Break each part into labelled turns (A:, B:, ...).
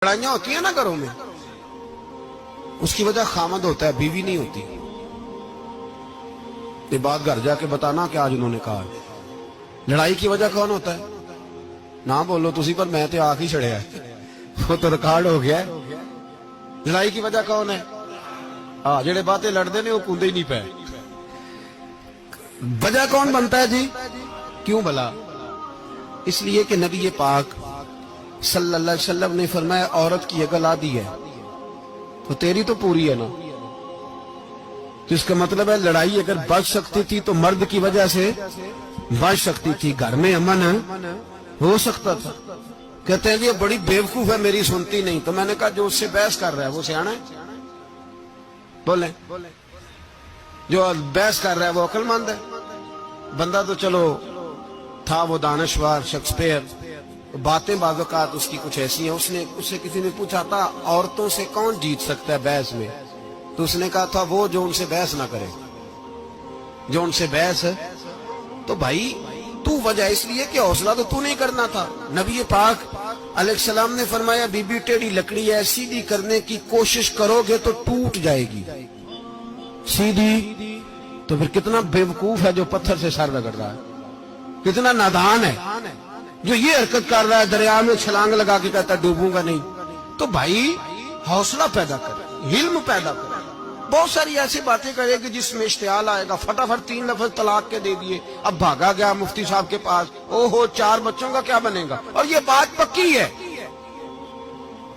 A: लड़ाइयां होती है ना घरों में, उसकी वजह खामद होता है, बीवी नहीं होती। ये बात घर जाके बताना कि आज उन्होंने कहा है। लड़ाई की वजह कौन होता है? ना बोलो तुसी, पर मैं तो आख ही छड़िया है, वो तो रिकॉर्ड हो गया है। लड़ाई की वजह कौन है? हाँ, जेड़े बातें लड़ते ने वो कूदे ही नहीं पे। वजह कौन बनता है जी? क्यों भला? इसलिए कि नबी पाक सल्लल्लाहु अलैहि वसल्लम ने फरमाया औरत की अकल आधी है तो तेरी तो पूरी है ना। तो इसका मतलब है लड़ाई अगर बच सकती थी तो मर्द की वजह से बच सकती थी, घर में अमन हो सकता था। कहते हैं जी बड़ी बेवकूफ है, मेरी सुनती नहीं। तो मैंने कहा जो उससे बहस कर रहा है वो सियाना है? बोले जो बहस कर रहा है वो अक्लमंद है? बंदा तो चलो था वो दानश्वर शेक्सपियर, बातें बाज़-औक़ात उसकी कुछ ऐसी हैं। उससे किसी ने पूछा था औरतों से कौन जीत सकता है बहस में, तो उसने कहा था वो जो उनसे बहस ना करे, जो उनसे बहस है। तो भाई तू वजह इसलिए कि हौसला तो तू नहीं करना था। नबी पाक अलैहिस्सलाम ने फरमाया बीबी टेढ़ी लकड़ी है, सीधी करने की कोशिश करोगे तो टूट जाएगी। सीधी तो फिर कितना बेवकूफ है जो पत्थर से सर रगड़ रहा है, कितना नादान है जो ये हरकत कर रहा है, दरिया में छलांग लगा के कहता है डूबूंगा नहीं। तो भाई हौसला पैदा कर, हिल्म पैदा कर। बहुत सारी ऐसी बातें करेगी जिसमें इश्तियाल आएगा, फटाफट 3 लफ्ज तलाक के दे दिए, अब भागा गया मुफ्ती साहब के पास, ओहो 4 बच्चों का क्या बनेगा। और ये बात पक्की है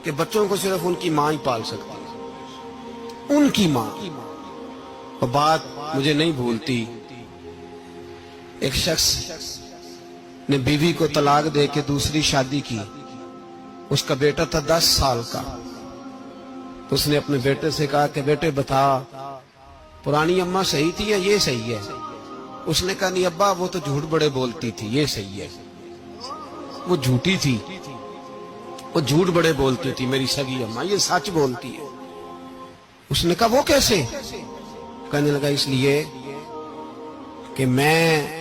A: कि बच्चों को सिर्फ उनकी मां ही पाल सकती है, उनकी मां। और बात मुझे नहीं भूलती, एक शख्स ने बीवी को तलाक दे के दूसरी शादी की। उसका बेटा था 10 साल का। तो उसने अपने बेटे से कहा कि बेटे बता पुरानी अम्मा सही थी या ये सही है? उसने कहा नहीं अब्बा वो तो झूठ बड़े बोलती थी, ये सही है। वो झूठी थी, वो झूठ बड़े बोलती थी मेरी सगी अम्मा, ये सच बोलती है। उसने कहा वो कैसे? कहने लगा इसलिए कि मैं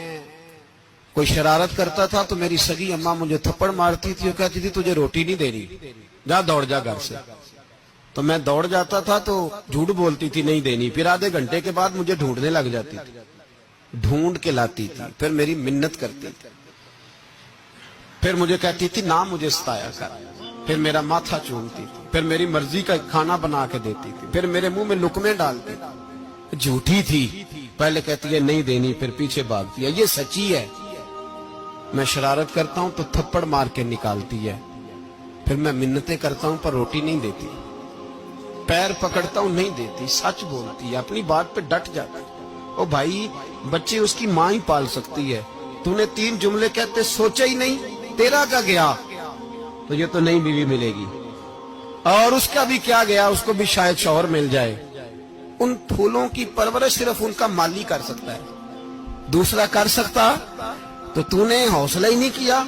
A: कोई शरारत करता था तो मेरी सगी अम्मा मुझे थप्पड़ मारती थी और कहती थी तुझे रोटी नहीं दे रही, जा दौड़ जा घर से। तो मैं दौड़ जाता था तो झूठ बोलती थी नहीं देनी, फिर आधे घंटे के बाद मुझे ढूंढने लग जाती थी, ढूंढ के लाती थी, फिर मेरी मिन्नत करती थी, फिर मुझे कहती थी ना मुझे सताया कर, फिर मेरा माथा चूमती थी, फिर मेरी मर्जी का खाना बना के देती थी, फिर मेरे मुंह में लुकमे डालती थी। झूठी थी, पहले कहती है नहीं देनी, फिर पीछे भागती है। ये सच्ची है। मैं शरारत करता हूं तो थप्पड़ मार के निकालती है, फिर मैं मिन्नतें करता हूं पर रोटी नहीं देती, पैर पकड़ता हूं नहीं देती, सच बोलती है, अपनी बात पे डट जाती है। ओ भाई बच्चे उसकी मां ही पाल सकती है। तूने 3 जुमले कहते सोचा ही नहीं, तेरा क्या गया? तो ये तो नई बीवी मिलेगी, और उसका भी क्या गया, उसको भी शायद शौहर मिल जाए। उन फूलों की परवरिश सिर्फ उनका माली कर सकता है, दूसरा कर सकता? तो तूने हौसला ही नहीं किया।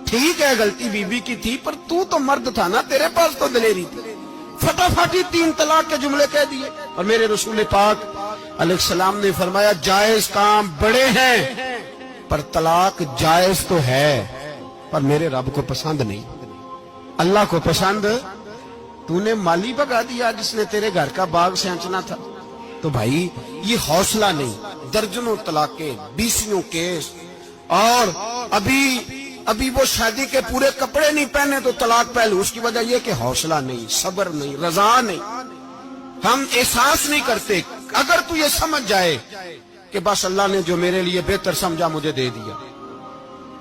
A: ठीक है गलती बीबी की थी, पर तू तो मर्द था ना, तेरे पास तो दिलेरी थी। फटाफटी 3 तलाक के जुमले कह दिए। और मेरे रसूल पाक अलैहिस्सलाम ने फरमाया जायज काम बड़े हैं पर तलाक जायज तो है, पर मेरे रब को पसंद नहीं, अल्लाह को पसंद। तूने माली भगा दिया जिसने तेरे घर का बाग सेंचना था। तो भाई ये हौसला नहीं, दर्जनों तलाके, 20 केस, और अभी वो शादी के पूरे कपड़े नहीं पहने तो तलाक पहलू। उसकी वजह यह कि हौसला नहीं, सब्र नहीं, रजा नहीं, हम एहसास नहीं करते। अगर तू ये समझ जाए कि बस अल्लाह ने जो मेरे लिए बेहतर समझा मुझे दे दिया,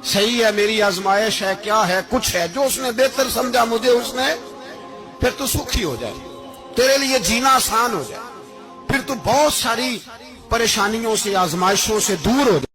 A: सही है, मेरी आजमाइश है, क्या है, कुछ है जो उसने बेहतर समझा मुझे, उसने, फिर तू सुखी हो जाए, तेरे लिए जीना आसान हो जाए, फिर तू बहुत सारी परेशानियों से आजमाइशों से दूर हो जाए।